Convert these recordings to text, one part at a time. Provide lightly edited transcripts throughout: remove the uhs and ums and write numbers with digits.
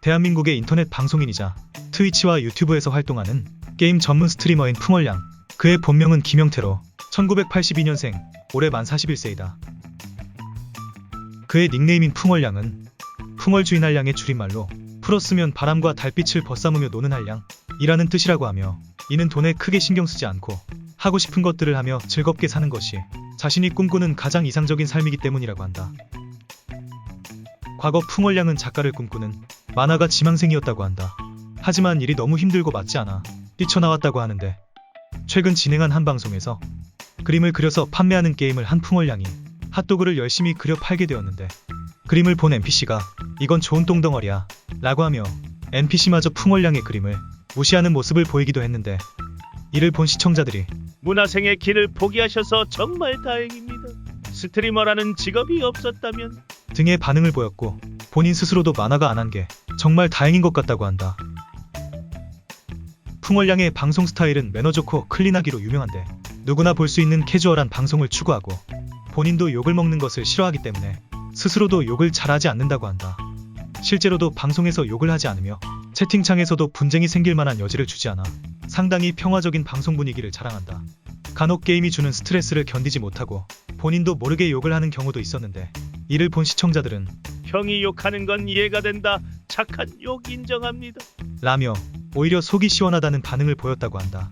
대한민국의 인터넷 방송인이자 트위치와 유튜브에서 활동하는 게임 전문 스트리머인 풍월량. 그의 본명은 김영태로 1982년생, 올해 만 41세이다. 그의 닉네임인 풍월량은 풍월 주인 한량의 줄임말로 풀었으면 바람과 달빛을 벗삼으며 노는 한량이라는 뜻이라고 하며, 이는 돈에 크게 신경 쓰지 않고 하고 싶은 것들을 하며 즐겁게 사는 것이 자신이 꿈꾸는 가장 이상적인 삶이기 때문이라고 한다. 과거 풍월량은 작가를 꿈꾸는 만화가 지망생이었다고 한다. 하지만 일이 너무 힘들고 맞지 않아 뛰쳐나왔다고 하는데, 최근 진행한 한 방송에서 그림을 그려서 판매하는 게임을 한 풍월량이 핫도그를 열심히 그려 팔게 되었는데, 그림을 본 NPC가 이건 좋은 똥덩어리야 라고 하며 NPC마저 풍월량의 그림을 무시하는 모습을 보이기도 했는데, 이를 본 시청자들이 문화생의 길을 포기하셔서 정말 다행입니다. 스트리머라는 직업이 없었다면 등의 반응을 보였고, 본인 스스로도 만화가 안 한 게 정말 다행인 것 같다고 한다. 풍월량의 방송 스타일은 매너 좋고 클린하기로 유명한데, 누구나 볼 수 있는 캐주얼한 방송을 추구하고 본인도 욕을 먹는 것을 싫어하기 때문에 스스로도 욕을 잘하지 않는다고 한다. 실제로도 방송에서 욕을 하지 않으며 채팅창에서도 분쟁이 생길 만한 여지를 주지 않아 상당히 평화적인 방송 분위기를 자랑한다. 간혹 게임이 주는 스트레스를 견디지 못하고 본인도 모르게 욕을 하는 경우도 있었는데, 이를 본 시청자들은 형이 욕하는 건 이해가 된다. 착한 욕 인정합니다. 라며 오히려 속이 시원하다는 반응을 보였다고 한다.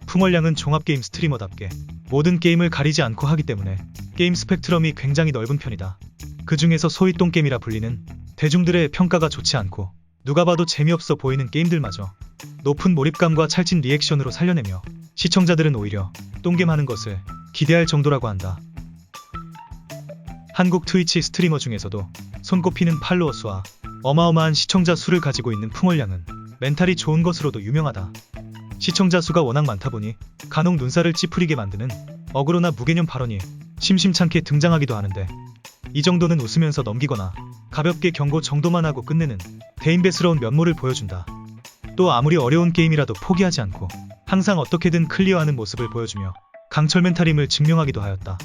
풍월량은 종합게임 스트리머답게 모든 게임을 가리지 않고 하기 때문에 게임 스펙트럼이 굉장히 넓은 편이다. 그 중에서 소위 똥게임이라 불리는 대중들의 평가가 좋지 않고 누가 봐도 재미없어 보이는 게임들마저 높은 몰입감과 찰진 리액션으로 살려내며 시청자들은 오히려 똥게임 하는 것을 기대할 정도라고 한다. 한국 트위치 스트리머 중에서도 손꼽히는 팔로워 수와 어마어마한 시청자 수를 가지고 있는 풍월량은 멘탈이 좋은 것으로도 유명하다. 시청자 수가 워낙 많다 보니 간혹 눈살을 찌푸리게 만드는 어그로나 무개념 발언이 심심찮게 등장하기도 하는데, 이 정도는 웃으면서 넘기거나 가볍게 경고 정도만 하고 끝내는 대인배스러운 면모를 보여준다. 또 아무리 어려운 게임이라도 포기하지 않고 항상 어떻게든 클리어하는 모습을 보여주며 강철 멘탈임을 증명하기도 하였다.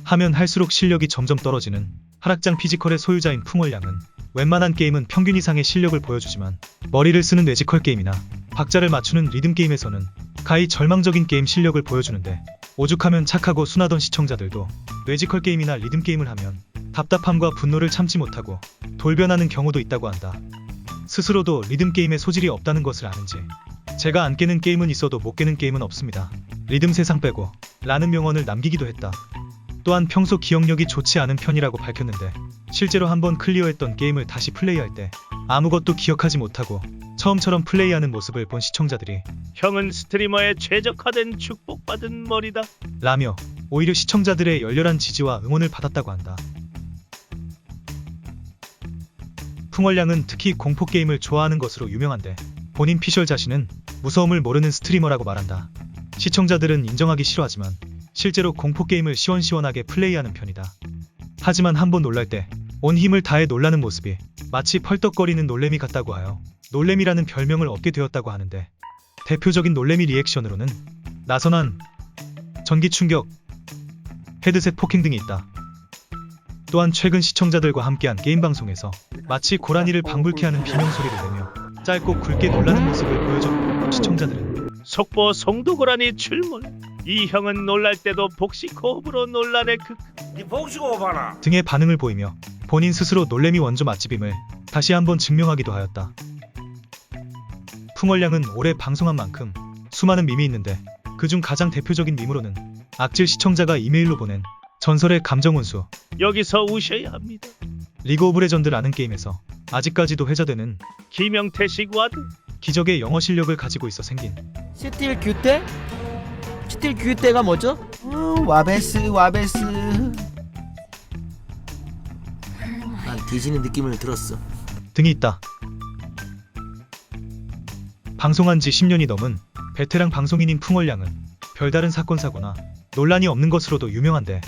하면 할수록 실력이 점점 떨어지는 하락장 피지컬의 소유자인 풍월량은 웬만한 게임은 평균 이상의 실력을 보여주지만, 머리를 쓰는 뇌지컬 게임이나 박자를 맞추는 리듬 게임에서는 가히 절망적인 게임 실력을 보여주는데, 오죽하면 착하고 순하던 시청자들도 뇌지컬 게임이나 리듬 게임을 하면 답답함과 분노를 참지 못하고 돌변하는 경우도 있다고 한다. 스스로도 리듬 게임에 소질이 없다는 것을 아는지 제가 안 깨는 게임은 있어도 못 깨는 게임은 없습니다. 리듬 세상 빼고 라는 명언을 남기기도 했다. 또한 평소 기억력이 좋지 않은 편이라고 밝혔는데, 실제로 한번 클리어했던 게임을 다시 플레이할 때 아무것도 기억하지 못하고 처음처럼 플레이하는 모습을 본 시청자들이 형은 스트리머에 최적화된 축복받은 머리다 라며 오히려 시청자들의 열렬한 지지와 응원을 받았다고 한다. 풍월량은 특히 공포게임을 좋아하는 것으로 유명한데, 본인 피셜 자신은 무서움을 모르는 스트리머라고 말한다. 시청자들은 인정하기 싫어하지만 실제로 공포게임을 시원시원하게 플레이하는 편이다. 하지만 한번 놀랄 때 온 힘을 다해 놀라는 모습이 마치 펄떡거리는 놀래미 같다고 하여 놀래미라는 별명을 얻게 되었다고 하는데, 대표적인 놀래미 리액션으로는 나선한, 전기 충격, 헤드셋 포킹 등이 있다. 또한 최근 시청자들과 함께한 게임 방송에서 마치 고라니를 방불케 하는 비명소리를 내며 짧고 굵게 놀라는 모습을 보여줬고, 시청자들은 속보 송두고라니 출몰. 이 형은 놀랄 때도 복식호흡으로 놀라네. 니 복식호흡 하나. 등의 반응을 보이며 본인 스스로 놀래미 원조 맛집임을 다시 한번 증명하기도 하였다. 풍월량은 올해 방송한 만큼 수많은 밈이 있는데, 그중 가장 대표적인 밈으로는 악질 시청자가 이메일로 보낸 전설의 감정원수, 여기서 우셔야 합니다. 리그 오브 레전드라는 게임에서 아직까지도 회자되는 김영태식 와드. 기적의 영어 실력을 가지고 있어 생긴 스틸 규대? 스틸 규대가 뭐죠? 와베스. 난 뒤지는 느낌을 들었어. 등이 있다. 방송한 지 10년이 넘은 베테랑 방송인인 풍월량은 별다른 사건 사고나 논란이 없는 것으로도 유명한데,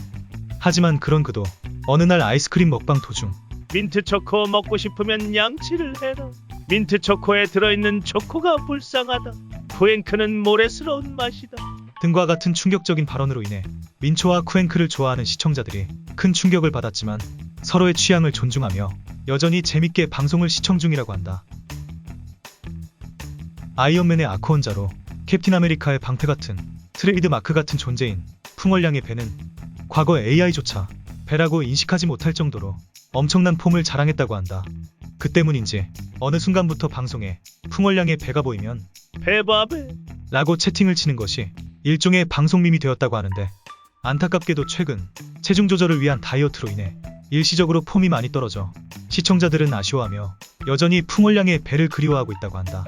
하지만 그런 그도 어느 날 아이스크림 먹방 도중 민트초코 먹고 싶으면 양치를 해라. 민트초코에 들어있는 초코가 불쌍하다. 쿠앤크는 모래스러운 맛이다 등과 같은 충격적인 발언으로 인해 민초와 쿠앤크를 좋아하는 시청자들이 큰 충격을 받았지만, 서로의 취향을 존중하며 여전히 재밌게 방송을 시청 중이라고 한다. 아이언맨의 아크원자로 캡틴 아메리카의 방패 같은 트레이드 마크 같은 존재인 풍월량의 배는 과거 AI조차 배라고 인식하지 못할 정도로 엄청난 폼을 자랑했다고 한다. 그 때문인지 어느 순간부터 방송에 풍월량의 배가 보이면 배바배. 라고 채팅을 치는 것이 일종의 방송밈이 되었다고 하는데, 안타깝게도 최근 체중 조절을 위한 다이어트로 인해 일시적으로 폼이 많이 떨어져 시청자들은 아쉬워하며 여전히 풍월량의 배를 그리워하고 있다고 한다.